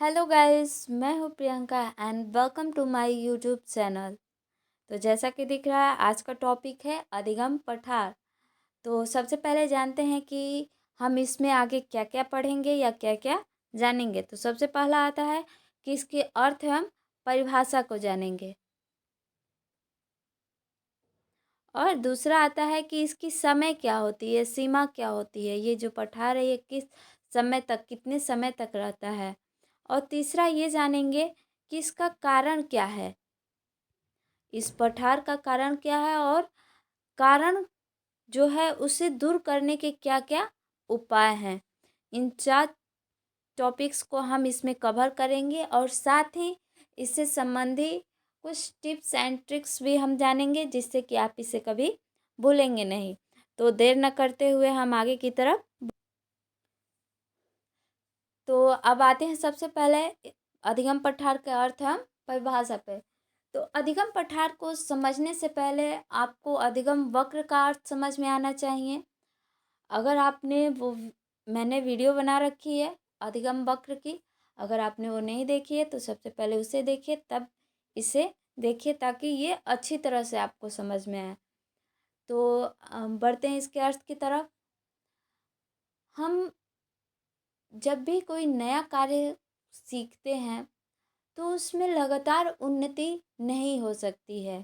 Hello guys, मैं हूँ Priyanka and welcome to my YouTube channel. तो जैसा कि दिख रहा है, आज का टॉपिक है अधिगम पठार। तो सबसे पहले जानते हैं कि हम इसमें आगे क्या क्या पढ़ेंगे या क्या क्या जानेंगे। तो सबसे पहला आता है कि इसके अर्थ एवं परिभाषा को जानेंगे, और दूसरा आता है कि इसकी समय क्या होती है, सीमा क्या होती है, ये जो पठार है ये किस समय तक, कितने समय तक रहता है। और तीसरा ये जानेंगे कि इसका कारण क्या है, इस पठार का कारण क्या है, और कारण जो है उसे दूर करने के क्या क्या उपाय हैं। इन चार टॉपिक्स को हम इसमें कवर करेंगे, और साथ ही इससे संबंधी कुछ टिप्स एंड ट्रिक्स भी हम जानेंगे, जिससे कि आप इसे कभी भूलेंगे नहीं। तो देर न करते हुए हम आगे की तरफ। तो अब आते हैं सबसे पहले अधिगम पठार का अर्थ हम परिभाषा पे। तो अधिगम पठार को समझने से पहले आपको अधिगम वक्र का अर्थ समझ में आना चाहिए। अगर आपने मैंने वीडियो बना रखी है अधिगम वक्र की, अगर आपने वो नहीं देखी है तो सबसे पहले उसे देखिए, तब इसे देखिए, ताकि ये अच्छी तरह से आपको समझ में आए। तो बढ़ते हैं इसके अर्थ की तरफ। हम जब भी कोई नया कार्य सीखते हैं तो उसमें लगातार उन्नति नहीं हो सकती है।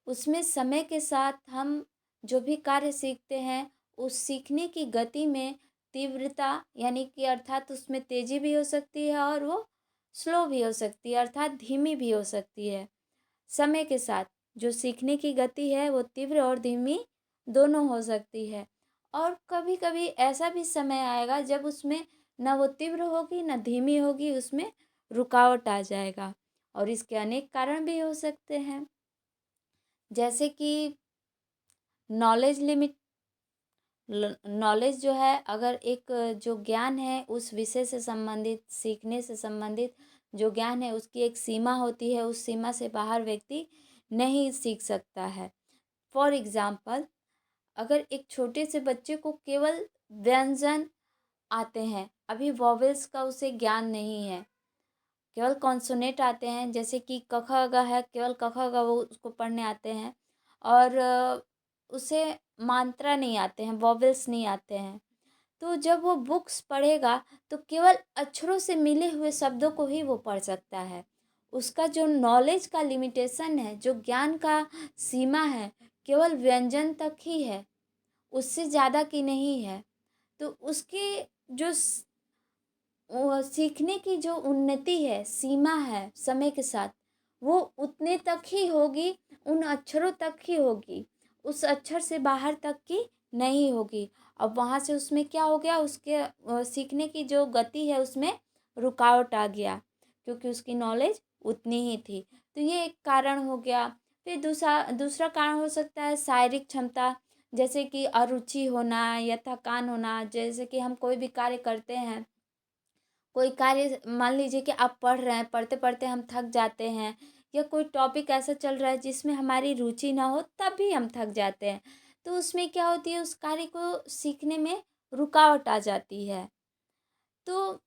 उसमें समय के साथ हम जो भी कार्य सीखते हैं, उस सीखने की गति में तीव्रता, यानी कि अर्थात उसमें तेज़ी भी हो सकती है और वो स्लो भी हो सकती है, अर्थात धीमी भी हो सकती है। समय के साथ जो सीखने की गति है वो तीव्र और धीमी दोनों हो सकती है। और कभी कभी ऐसा भी समय आएगा जब उसमें न वो तीव्र होगी न धीमी होगी, उसमें रुकावट आ जाएगा। और इसके अनेक कारण भी हो सकते हैं, जैसे कि नॉलेज लिमिट। नॉलेज जो है, अगर एक जो ज्ञान है उस विषय से संबंधित, सीखने से संबंधित जो ज्ञान है उसकी एक सीमा होती है, उस सीमा से बाहर व्यक्ति नहीं सीख सकता है। फॉर एग्ज़ाम्पल, अगर एक छोटे से बच्चे को केवल व्यंजन आते हैं, अभी वॉवेल्स का उसे ज्ञान नहीं है, केवल कॉन्सोनेंट आते हैं, जैसे कि क ख ग है, केवल क ख ग वो उसको पढ़ने आते हैं, और उसे मात्रा नहीं आते हैं, वॉवेल्स नहीं आते हैं। तो जब वो बुक्स पढ़ेगा तो केवल अक्षरों से मिले हुए शब्दों को ही वो पढ़ सकता है। उसका जो नॉलेज का लिमिटेशन है, जो ज्ञान का सीमा है, केवल व्यंजन तक ही है, उससे ज़्यादा की नहीं है। तो उसकी जो वो सीखने की जो उन्नति है, सीमा है समय के साथ, वो उतने तक ही होगी, उन अक्षरों तक ही होगी, उस अक्षर से बाहर तक की नहीं होगी। अब वहाँ से उसमें क्या हो गया, उसके सीखने की जो गति है उसमें रुकावट आ गया, क्योंकि उसकी नॉलेज उतनी ही थी। तो ये एक कारण हो गया। फिर दूसरा दूसरा कारण हो सकता है शारीरिक क्षमता, जैसे कि अरुचि होना या थकान होना। जैसे कि हम कोई भी कार्य करते हैं, कोई कार्य मान लीजिए कि आप पढ़ रहे हैं, पढ़ते पढ़ते हम थक जाते हैं, या कोई टॉपिक ऐसा चल रहा है जिसमें हमारी रुचि ना हो, तब भी हम थक जाते हैं। तो उसमें क्या होती है, उस कार्य को सीखने में रुकावट आ जाती है। तो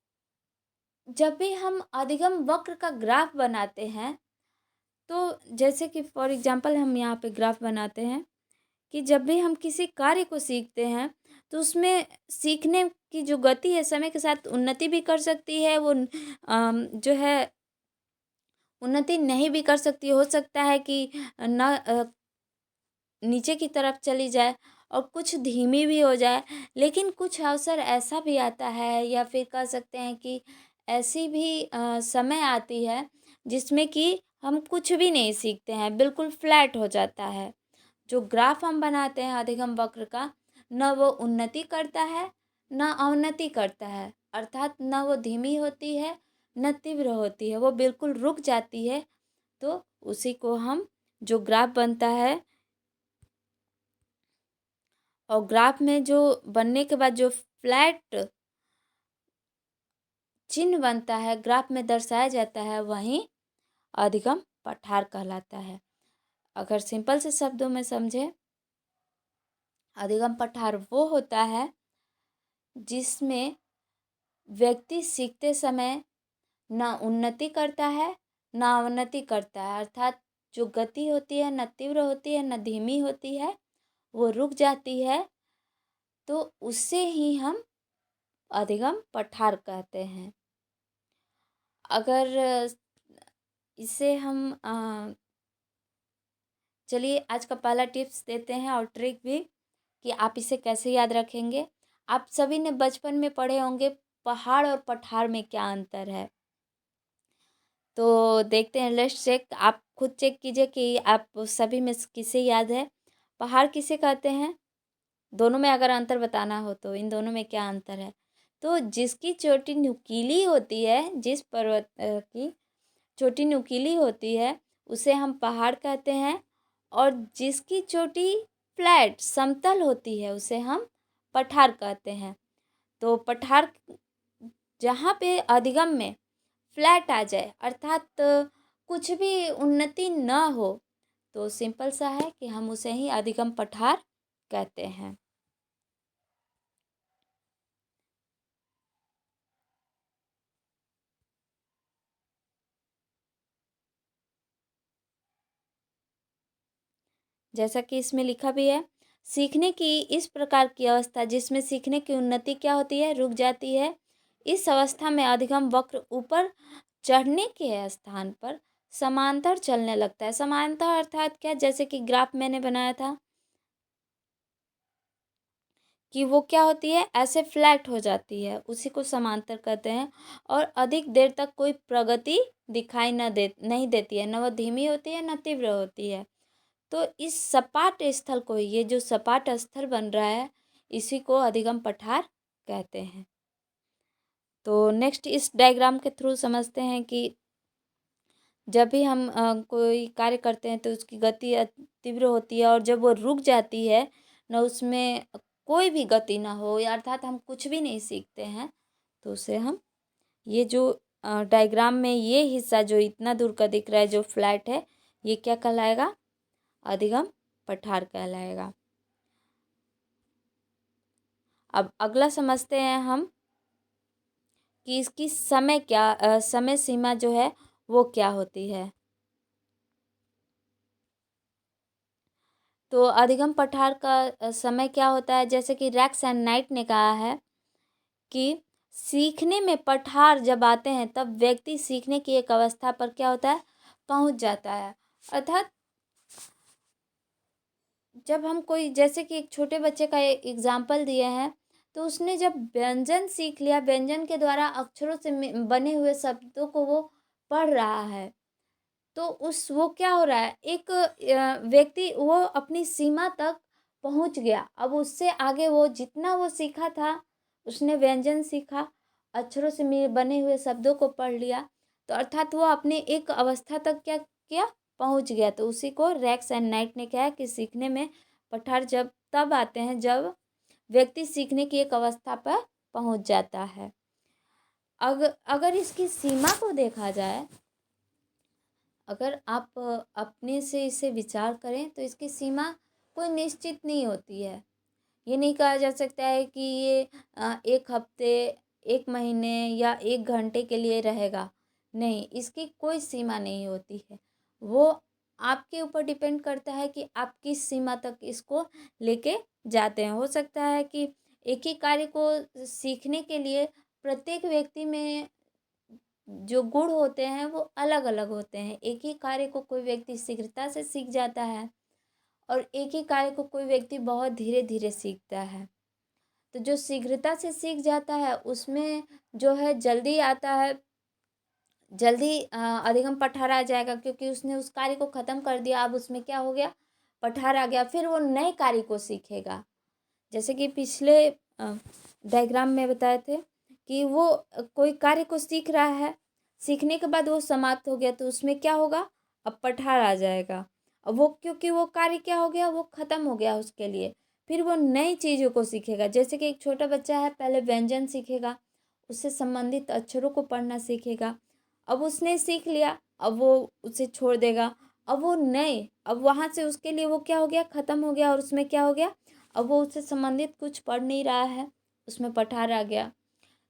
जब भी हम अधिगम वक्र का ग्राफ बनाते हैं, तो जैसे कि फॉर एग्जांपल हम यहाँ पे ग्राफ बनाते हैं कि जब भी हम किसी कार्य को सीखते हैं तो उसमें सीखने की जो गति है समय के साथ उन्नति भी कर सकती है, वो जो है उन्नति नहीं भी कर सकती। हो सकता है कि न नीचे की तरफ चली जाए, और कुछ धीमी भी हो जाए। लेकिन कुछ अवसर ऐसा भी आता है, या फिर कह सकते हैं कि ऐसी भी समय आती है जिसमें कि हम कुछ भी नहीं सीखते हैं, बिल्कुल फ्लैट हो जाता है। जो ग्राफ हम बनाते हैं अधिगम वक्र का, न वो उन्नति करता है न अवनति करता है, अर्थात न वो धीमी होती है न तीव्र होती है, वो बिल्कुल रुक जाती है। तो उसी को हम, जो ग्राफ बनता है, और ग्राफ में जो बनने के बाद जो फ्लैट चिन्ह बनता है, ग्राफ में दर्शाया जाता है, वहीं अधिगम पठार कहलाता है। अगर सिंपल से शब्दों में समझे, अधिगम पठार वो होता है जिसमें व्यक्ति सीखते समय ना उन्नति करता है ना अवनति करता है, अर्थात जो गति होती है न तीव्र होती है न धीमी होती है, वो रुक जाती है, तो उससे ही हम अधिगम पठार कहते हैं। अगर इसे हम चलिए आज का पहला टिप्स देते हैं और ट्रिक भी कि आप इसे कैसे याद रखेंगे। आप सभी ने बचपन में पढ़े होंगे पहाड़ और पठार में क्या अंतर है। तो देखते हैं, लेट्स चेक। आप खुद चेक कीजिए कि आप सभी में से किसे याद है। पहाड़ किसे कहते हैं? दोनों में अगर अंतर बताना हो तो इन दोनों में क्या अंतर है? तो जिसकी चोटी नुकीली होती है, जिस पर्वत की चोटी नुकीली होती है उसे हम पहाड़ कहते हैं, और जिसकी चोटी फ्लैट समतल होती है उसे हम पठार कहते हैं। तो पठार जहाँ पे अधिगम में फ्लैट आ जाए, अर्थात कुछ भी उन्नति न हो, तो सिंपल सा है कि हम उसे ही अधिगम पठार कहते हैं। जैसा कि इसमें लिखा भी है, सीखने की इस प्रकार की अवस्था जिसमें सीखने की उन्नति क्या होती है, रुक जाती है, इस अवस्था में अधिगम वक्र ऊपर चढ़ने के स्थान पर समांतर चलने लगता है। समांतर अर्थात क्या? जैसे कि ग्राफ मैंने बनाया था कि वो क्या होती है, ऐसे फ्लैट हो जाती है, उसी को समांतर कहते हैं। और अधिक देर तक कोई प्रगति दिखाई नहीं देती है, न वो धीमी होती है न तीव्र होती है। तो इस सपाट स्थल को, ये जो सपाट स्थल बन रहा है, इसी को अधिगम पठार कहते हैं। तो नेक्स्ट इस डायग्राम के थ्रू समझते हैं कि जब भी हम कोई कार्य करते हैं तो उसकी गति तीव्र होती है, और जब वो रुक जाती है, न उसमें कोई भी गति ना हो, या अर्थात हम कुछ भी नहीं सीखते हैं, तो उसे हम, ये जो डायग्राम में ये हिस्सा जो इतना दूर का दिख रहा है जो फ्लैट है, ये क्या कहलाएगा? अधिगम पठार कहलाएगा। अब अगला समझते हैं हम कि इसकी समय सीमा जो है वो क्या होती है। तो अधिगम पठार का समय क्या होता है? जैसे कि रैक्स एंड नाइट ने कहा है कि सीखने में पठार जब आते हैं तब व्यक्ति सीखने की एक अवस्था पर क्या होता है, पहुंच जाता है। अर्थात जब हम कोई, जैसे कि एक छोटे बच्चे का एग्जाम्पल दिए हैं, तो उसने जब व्यंजन सीख लिया, व्यंजन के द्वारा अक्षरों से बने हुए शब्दों को वो पढ़ रहा है, तो उस वो क्या हो रहा है, एक व्यक्ति वो अपनी सीमा तक पहुंच गया। अब उससे आगे वो जितना वो सीखा था, उसने व्यंजन सीखा, अक्षरों से बने हुए शब्दों को पढ़ लिया, तो अर्थात वो अपने एक अवस्था तक क्या किया, पहुंच गया। तो उसी को रैक्स एंड नाइट ने कहा कि सीखने में पठार जब तब आते हैं जब व्यक्ति सीखने की एक अवस्था पर पहुंच जाता है। अगर इसकी सीमा को देखा जाए, अगर आप अपने से इसे विचार करें, तो इसकी सीमा कोई निश्चित नहीं होती है। ये नहीं कहा जा सकता है कि ये एक हफ्ते, एक महीने या एक घंटे के लिए रहेगा। नहीं, इसकी कोई सीमा नहीं होती है। वो आपके ऊपर डिपेंड करता है कि आप किस सीमा तक इसको लेके जाते हैं। हो सकता है कि एक ही कार्य को सीखने के लिए प्रत्येक व्यक्ति में जो गुण होते हैं वो अलग अलग होते हैं। एक ही कार्य को कोई व्यक्ति शीघ्रता से सीख जाता है, और एक ही कार्य को कोई व्यक्ति बहुत धीरे धीरे सीखता है। तो जो शीघ्रता से सीख जाता है उसमें जो है जल्दी आता है, जल्दी अधिगम पठार आ जाएगा, क्योंकि उसने उस कार्य को ख़त्म कर दिया। अब उसमें क्या हो गया, पठार आ गया। फिर वो नए कार्य को सीखेगा। जैसे कि पिछले डायग्राम में बताए थे कि वो कोई कार्य को सीख रहा है, सीखने के बाद वो समाप्त हो गया, तो उसमें क्या होगा, अब पठार आ जाएगा। अब वो, क्योंकि वो कार्य क्या हो गया, वो ख़त्म हो गया उसके लिए। फिर वो नई चीज़ों को सीखेगा। जैसे कि एक छोटा बच्चा है, पहले व्यंजन सीखेगा, उससे संबंधित अक्षरों को पढ़ना सीखेगा। अब उसने सीख लिया, अब वो उसे छोड़ देगा। अब वो नए, अब वहाँ से उसके लिए वो क्या हो गया, ख़त्म हो गया, और उसमें क्या हो गया, अब वो उससे संबंधित कुछ पढ़ नहीं रहा है, उसमें पठार आ गया।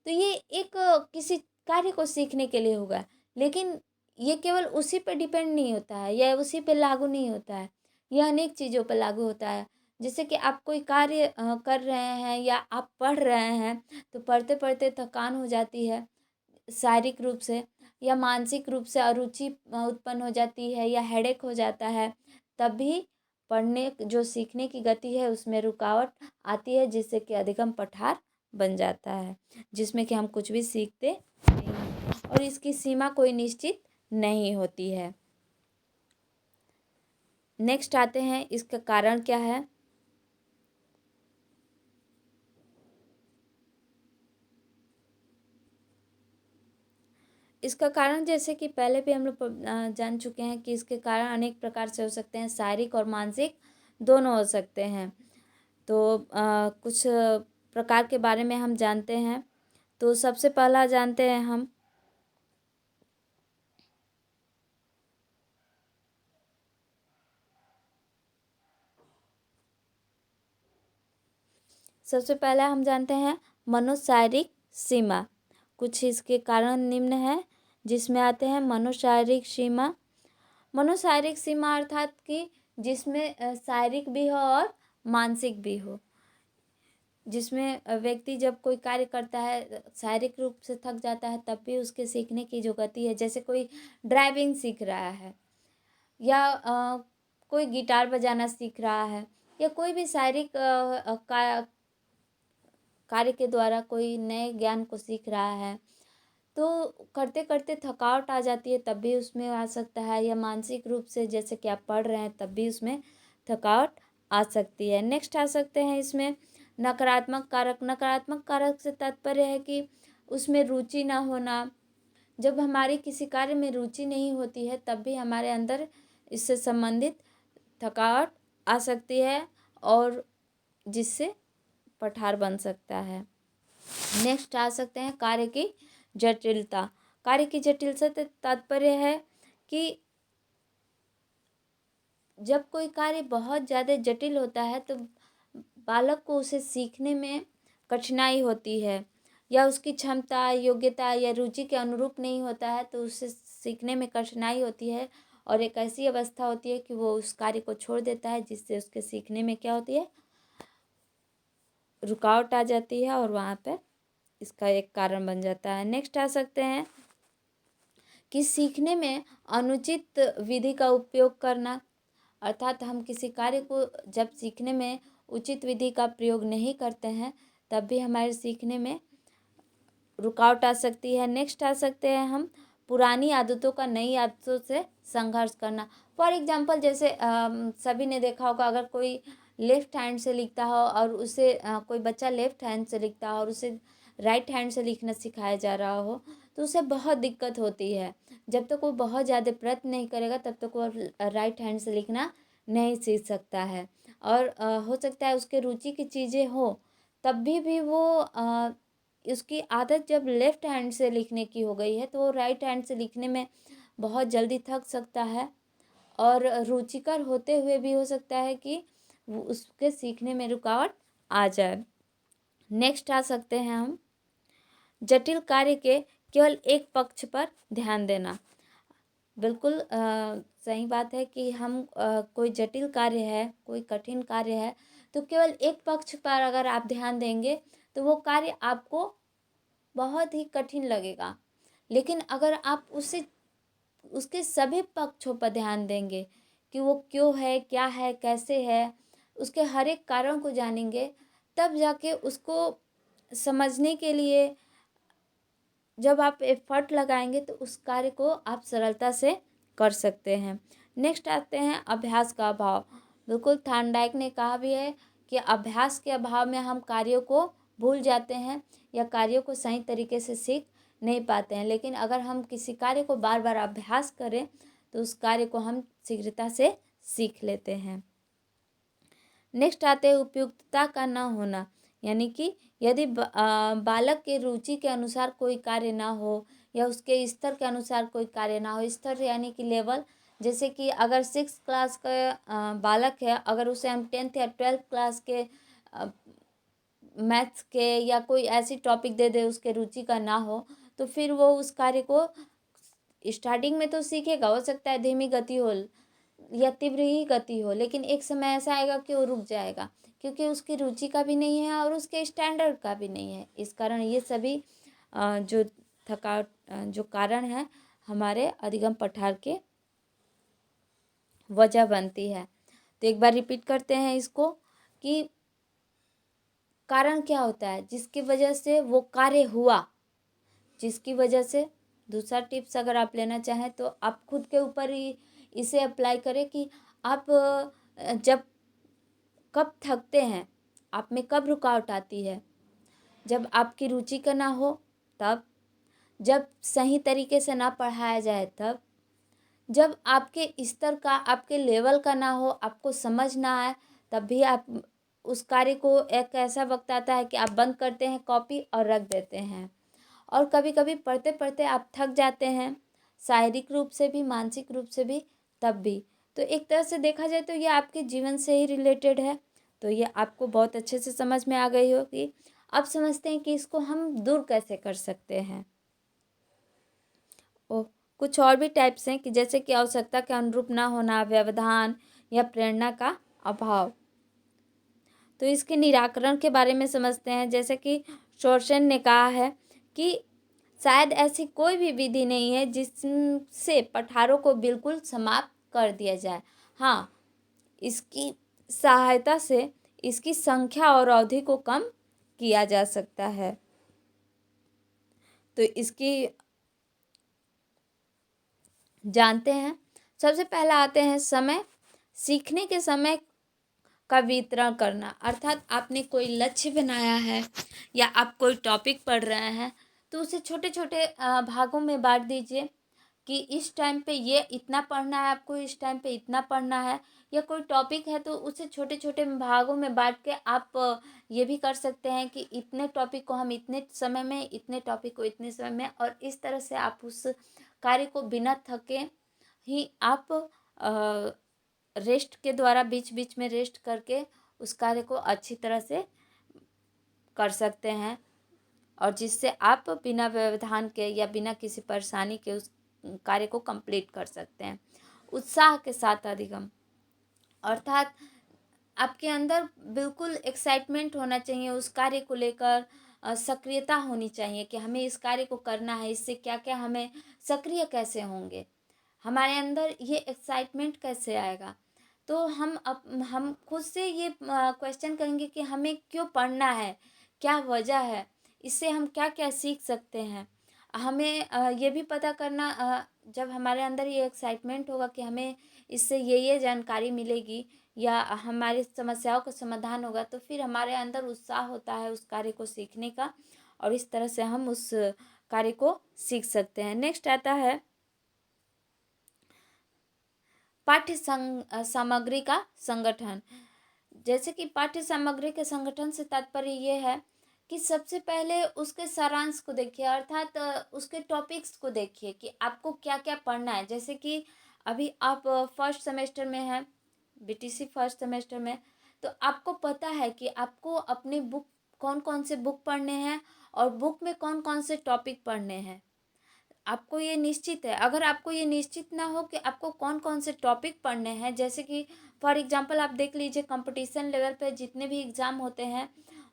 तो ये एक किसी कार्य को सीखने के लिए होगा। लेकिन ये केवल उसी पे डिपेंड नहीं होता है या उसी पे लागू नहीं होता है, यह अनेक चीज़ों पर लागू होता है। जैसे कि आप कोई कार्य कर रहे हैं या आप पढ़ रहे हैं, तो पढ़ते-पढ़ते थकान हो जाती है शारीरिक रूप से या मानसिक रूप से अरुचि उत्पन्न हो जाती है या हेडेक हो जाता है, तब भी पढ़ने जो सीखने की गति है उसमें रुकावट आती है, जिससे कि अधिगम पठार बन जाता है, जिसमें कि हम कुछ भी सीखते नहीं हैं और इसकी सीमा कोई निश्चित नहीं होती है। नेक्स्ट आते हैं, इसका कारण क्या है। इसका कारण जैसे कि पहले भी हम लोग जान चुके हैं कि इसके कारण अनेक प्रकार से हो सकते हैं, शारीरिक और मानसिक दोनों हो सकते हैं। तो कुछ प्रकार के बारे में हम जानते हैं। तो सबसे पहला जानते हैं हम, सबसे पहला हम जानते हैं मनोशारीरिक सीमा। कुछ इसके कारण निम्न है, जिसमें आते हैं मनोशारीरिक सीमा। मनोशारीरिक सीमा अर्थात कि जिसमें शारीरिक भी हो और मानसिक भी हो, जिसमें व्यक्ति जब कोई कार्य करता है शारीरिक रूप से थक जाता है, तब भी उसके सीखने की जो गति है, जैसे कोई ड्राइविंग सीख रहा है या कोई गिटार बजाना सीख रहा है या कोई भी शारीरिक कार्य के द्वारा कोई नए ज्ञान को सीख रहा है, तो करते करते थकावट आ जाती है, तब भी उसमें आ सकता है, या मानसिक रूप से जैसे कि आप पढ़ रहे हैं तब भी उसमें थकावट आ सकती है। नेक्स्ट आ सकते हैं इसमें नकारात्मक कारक। नकारात्मक कारक से तात्पर्य है कि उसमें रुचि ना होना। जब हमारी किसी कार्य में रुचि नहीं होती है, तब भी हमारे अंदर इससे संबंधित थकावट आ सकती है और जिससे पठार बन सकता है। नेक्स्ट आ सकते हैं कार्य की जटिलता। कार्य की जटिलता से तात्पर्य है कि जब कोई कार्य बहुत ज़्यादा जटिल होता है, तो बालक को उसे सीखने में कठिनाई होती है, या उसकी क्षमता, योग्यता या रुचि के अनुरूप नहीं होता है, तो उसे सीखने में कठिनाई होती है और एक ऐसी अवस्था होती है कि वो उस कार्य को छोड़ देता है, जिससे उसके सीखने में क्या होती है, रुकावट आ जाती है और वहाँ पे इसका एक कारण बन जाता है। नेक्स्ट आ सकते हैं कि सीखने में अनुचित विधि का उपयोग करना। अर्थात हम किसी कार्य को जब सीखने में उचित विधि का प्रयोग नहीं करते हैं, तब भी हमारे सीखने में रुकावट आ सकती है। नेक्स्ट आ सकते हैं हम पुरानी आदतों का नई आदतों से संघर्ष करना। फॉर एग्जांपल जैसे सभी ने देखा होगा, अगर कोई लेफ्ट हैंड से लिखता हो और उसे कोई बच्चा लेफ्ट हैंड से लिखता हो और उसे राइट हैंड से लिखना सिखाया जा रहा हो, तो उसे बहुत दिक्कत होती है। जब तक वो बहुत ज़्यादा प्रयत्न नहीं करेगा, तब तक वो राइट हैंड से लिखना नहीं सीख सकता है। और हो सकता है उसके रुचि की चीज़ें हो, तब भी वो उसकी आदत जब लेफ़्ट हैंड से लिखने की हो गई है, तो वो राइट हैंड से लिखने में बहुत जल्दी थक सकता है और रुचिकर होते हुए भी हो सकता है कि वो उसके सीखने में रुकावट आ जाए। नेक्स्ट आ सकते हैं हम जटिल कार्य के केवल एक पक्ष पर ध्यान देना। बिल्कुल सही बात है कि हम कोई जटिल कार्य है, कोई कठिन कार्य है, तो केवल एक पक्ष पर अगर आप ध्यान देंगे, तो वो कार्य आपको बहुत ही कठिन लगेगा। लेकिन अगर आप उसे उसके सभी पक्षों पर ध्यान देंगे कि वो क्यों है, क्या है, कैसे है, उसके हर एक कारण को जानेंगे, तब जाके उसको समझने के लिए जब आप एफर्ट लगाएंगे, तो उस कार्य को आप सरलता से कर सकते हैं। नेक्स्ट आते हैं अभ्यास का अभाव। बिल्कुल थॉर्नडाइक ने कहा भी है कि अभ्यास के अभाव में हम कार्यों को भूल जाते हैं या कार्यों को सही तरीके से सीख नहीं पाते हैं। लेकिन अगर हम किसी कार्य को बार बार अभ्यास करें, तो उस कार्य को हम शीघ्रता से सीख लेते हैं। नेक्स्ट आते हैं उपयुक्तता का न होना। यानी कि यदि बालक के रुचि के अनुसार कोई कार्य ना हो या उसके स्तर के अनुसार कोई कार्य ना हो, स्तर यानी कि लेवल, जैसे कि अगर 6 क्लास का बालक है, अगर उसे हम 10th या 12th क्लास के मैथ्स के या कोई ऐसी टॉपिक दे दे उसके रुचि का ना हो, तो फिर वो उस कार्य को स्टार्टिंग में तो सीखेगा, हो सकता है धीमी गति हो या तीव्र ही गति हो, लेकिन एक समय ऐसा आएगा कि वो रुक जाएगा, क्योंकि उसकी रुचि का भी नहीं है और उसके स्टैंडर्ड का भी नहीं है। इस कारण ये सभी जो थकावट जो कारण है हमारे अधिगम पठार के वजह बनती है। तो एक बार रिपीट करते हैं इसको कि कारण क्या होता है जिसकी वजह से वो कार्य हुआ, जिसकी वजह से। दूसरा टिप्स अगर आप लेना चाहें तो आप खुद के ऊपर ही इसे अप्लाई करें कि आप जब कब थकते हैं, आप में कब रुकावट आती है, जब आपकी रुचि का ना हो तब, जब सही तरीके से ना पढ़ाया जाए तब, जब आपके स्तर का, आपके लेवल का ना हो, आपको समझ ना आए, तब भी आप उस कार्य को, एक ऐसा वक्त आता है कि आप बंद करते हैं कॉपी और रख देते हैं। और कभी कभी पढ़ते पढ़ते आप थक जाते हैं, शारीरिक रूप से भी मानसिक रूप से भी, तब भी। तो एक तरह से देखा जाए तो ये आपके जीवन से ही रिलेटेड है। तो ये आपको बहुत अच्छे से समझ में आ गई होगी। अब समझते हैं कि इसको हम दूर कैसे कर सकते हैं। कुछ और भी टाइप्स हैं कि जैसे कि आवश्यकता के अनुरूप ना होना, व्यवधान या प्रेरणा का अभाव। तो इसके निराकरण के बारे में समझते हैं। जैसे कि शोर्सन ने कहा है कि शायद ऐसी कोई भी विधि नहीं है जिससे पठारों को बिल्कुल समाप्त कर दिया जाए। हाँ, इसकी सहायता से इसकी संख्या और अवधि को कम किया जा सकता है। तो इसकी जानते हैं। सबसे पहला आते हैं समय। सीखने के समय का वितरण करना, अर्थात आपने कोई लक्ष्य बनाया है या आप कोई टॉपिक पढ़ रहे हैं तो उसे छोटे छोटे भागों में बांट दीजिए कि इस टाइम पे ये इतना पढ़ना है आपको, इस टाइम पे इतना पढ़ना है। या कोई टॉपिक है तो उसे छोटे छोटे भागों में बांट के आप ये भी कर सकते हैं कि इतने टॉपिक को हम इतने समय में, इतने टॉपिक को इतने समय में, और इस तरह से आप उस कार्य को बिना थके ही आप रेस्ट के द्वारा, बीच बीच में रेस्ट करके उस कार्य को अच्छी तरह से कर सकते हैं, और जिससे आप बिना व्यवधान के या बिना किसी परेशानी के उस कार्य को कंप्लीट कर सकते हैं। उत्साह के साथ अधिगम, अर्थात आपके अंदर बिल्कुल एक्साइटमेंट होना चाहिए उस कार्य को लेकर, सक्रियता होनी चाहिए कि हमें इस कार्य को करना है, इससे क्या क्या हमें सक्रिय कैसे होंगे, हमारे अंदर ये एक्साइटमेंट कैसे आएगा। तो हम खुद से ये क्वेश्चन करेंगे कि हमें क्यों पढ़ना है, क्या वजह है, इससे हम क्या क्या सीख सकते हैं। हमें ये भी पता करना, जब हमारे अंदर ये एक्साइटमेंट होगा कि हमें इससे ये जानकारी मिलेगी या हमारी समस्याओं का समाधान होगा, तो फिर हमारे अंदर उत्साह होता है उस कार्य को सीखने का, और इस तरह से हम उस कार्य को सीख सकते हैं। नेक्स्ट आता है पाठ्य सामग्री का संगठन। जैसे कि पाठ्य सामग्री के संगठन से तात्पर्य ये है कि सबसे पहले उसके सारांश को देखिए, अर्थात उसके टॉपिक्स को देखिए कि आपको क्या क्या पढ़ना है। जैसे कि अभी आप फर्स्ट सेमेस्टर में हैं, बीटीसी फर्स्ट सेमेस्टर में, तो आपको पता है कि आपको अपनी बुक, कौन कौन से बुक पढ़ने हैं और बुक में कौन कौन से टॉपिक पढ़ने हैं, आपको ये निश्चित है। अगर आपको ये निश्चित ना हो कि आपको कौन कौन से टॉपिक पढ़ने हैं, जैसे कि फॉर एग्जांपल आप देख लीजिए कंपटीशन लेवल पे जितने भी एग्ज़ाम होते हैं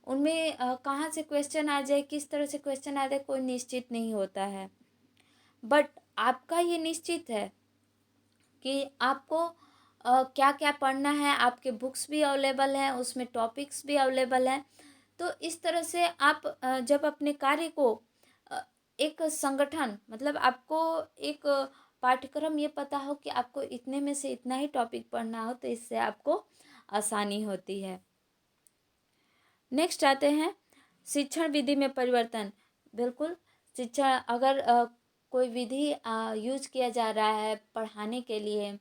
उनमें कहाँ से क्वेश्चन आ जाए, किस तरह से क्वेश्चन आ जाए, कोई निश्चित नहीं होता है। बट आपका ये निश्चित है कि आपको क्या क्या पढ़ना है, आपके बुक्स भी अवेलेबल हैं, उसमें टॉपिक्स भी अवेलेबल हैं। तो इस तरह से आप जब अपने कार्य को एक संगठन, मतलब आपको एक पाठ्यक्रम ये पता हो कि आपको इतने में से इतना ही टॉपिक पढ़ना हो, तो इससे आपको आसानी होती है। नेक्स्ट आते हैं शिक्षण विधि में परिवर्तन। बिल्कुल, शिक्षा अगर कोई विधि यूज किया जा रहा है पढ़ाने के लिए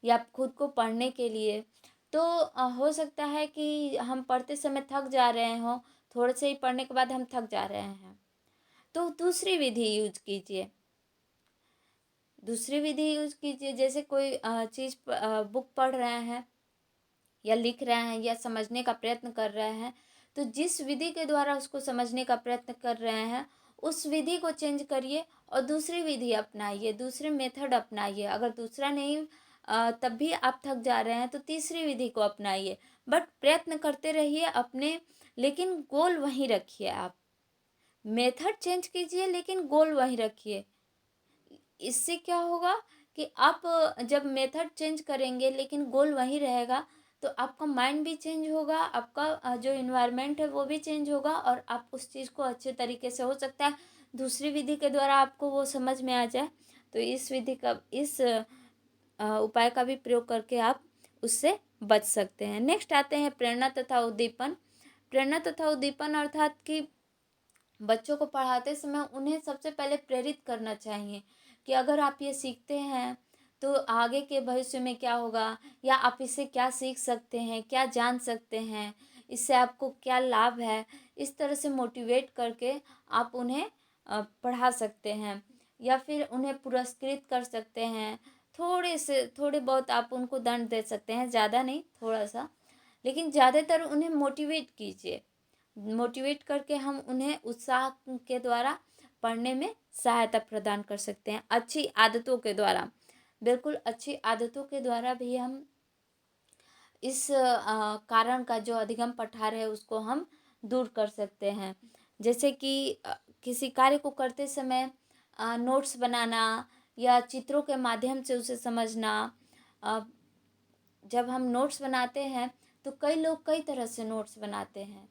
या खुद को पढ़ने के लिए, तो हो सकता है कि हम पढ़ते समय थक जा रहे हों, थोड़े से ही पढ़ने के बाद हम थक जा रहे हैं, तो दूसरी विधि यूज कीजिए। दूसरी विधि यूज कीजिए, जैसे कोई चीज़ बुक पढ़ रहे हैं या लिख रहे हैं या समझने का प्रयत्न कर रहे हैं, तो जिस विधि के द्वारा उसको समझने का प्रयत्न कर रहे हैं उस विधि को चेंज करिए और दूसरी विधि अपनाइए, दूसरे मेथड अपनाइए। अगर दूसरा नहीं तब भी आप थक जा रहे हैं तो तीसरी विधि को अपनाइए। बट प्रयत्न करते रहिए अपने, लेकिन गोल वहीं रखिए आप। मेथड चेंज कीजिए लेकिन गोल वहीं रखिए। इससे क्या होगा कि आप जब मेथड चेंज करेंगे लेकिन गोल वहीं रहेगा, तो आपका माइंड भी चेंज होगा, आपका जो इन्वायरमेंट है वो भी चेंज होगा और आप उस चीज़ को अच्छे तरीके से, हो सकता है दूसरी विधि के द्वारा आपको वो समझ में आ जाए। तो इस विधि का, इस उपाय का भी प्रयोग करके आप उससे बच सकते हैं। नेक्स्ट आते हैं प्रेरणा तथा उद्दीपन। प्रेरणा तथा उद्दीपन अर्थात कि बच्चों को पढ़ाते समय उन्हें सबसे पहले प्रेरित करना चाहिए कि अगर आप ये सीखते हैं तो आगे के भविष्य में क्या होगा, या आप इससे क्या सीख सकते हैं, क्या जान सकते हैं, इससे आपको क्या लाभ है। इस तरह से मोटिवेट करके आप उन्हें पढ़ा सकते हैं, या फिर उन्हें पुरस्कृत कर सकते हैं। थोड़े बहुत आप उनको दंड दे सकते हैं, ज़्यादा नहीं, थोड़ा सा, लेकिन ज़्यादातर उन्हें मोटिवेट कीजिए। मोटिवेट करके हम उन्हें उत्साह के द्वारा पढ़ने में सहायता प्रदान कर सकते हैं, अच्छी आदतों के द्वारा। बिल्कुल अच्छी आदतों के द्वारा भी हम इस कारण का, जो अधिगम पठार है, उसको हम दूर कर सकते हैं। जैसे कि किसी कार्य को करते समय नोट्स बनाना या चित्रों के माध्यम से उसे समझना। अ, जब हम नोट्स बनाते हैं तो कई लोग कई तरह से नोट्स बनाते हैं।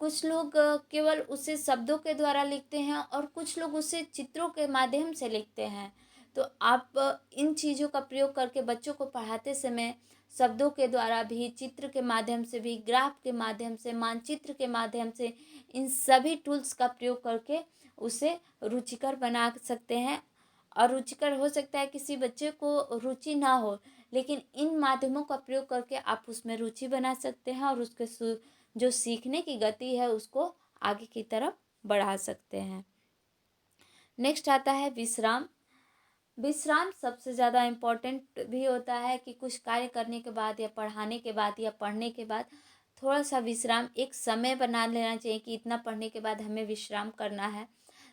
कुछ लोग केवल उसे शब्दों के द्वारा लिखते हैं और कुछ लोग उसे चित्रों के माध्यम से लिखते हैं। तो आप इन चीज़ों का प्रयोग करके बच्चों को पढ़ाते समय शब्दों के द्वारा भी, चित्र के माध्यम से भी, ग्राफ के माध्यम से, मानचित्र के माध्यम से, इन सभी टूल्स का प्रयोग करके उसे रुचिकर बना सकते हैं। और रुचिकर, हो सकता है किसी बच्चे को रुचि ना हो, लेकिन इन माध्यमों का प्रयोग करके आप उसमें रुचि बना सकते हैं और उसके जो सीखने की गति है उसको आगे की तरफ बढ़ा सकते हैं। नेक्स्ट आता है विश्राम। विश्राम सबसे ज़्यादा इम्पोर्टेंट भी होता है कि कुछ कार्य करने के बाद या पढ़ाने के बाद या पढ़ने के बाद थोड़ा सा विश्राम, एक समय बना लेना चाहिए कि इतना पढ़ने के बाद हमें विश्राम करना है,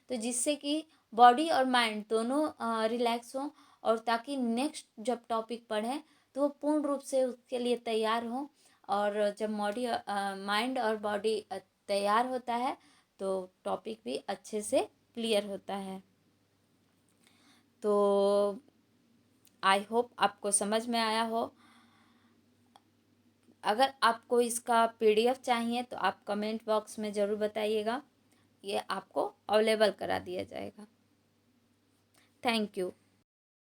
तो जिससे कि बॉडी और माइंड दोनों रिलैक्स हों, और ताकि नेक्स्ट जब टॉपिक पढ़ें तो वो पूर्ण रूप से उसके लिए तैयार हों। और जब माइंड और बॉडी तैयार होता है तो टॉपिक भी अच्छे से क्लियर होता है। तो आई होप आपको समझ में आया हो। अगर आपको इसका PDF चाहिए तो आप कमेंट बॉक्स में ज़रूर बताइएगा, ये आपको अवेलेबल करा दिया जाएगा। Thank you.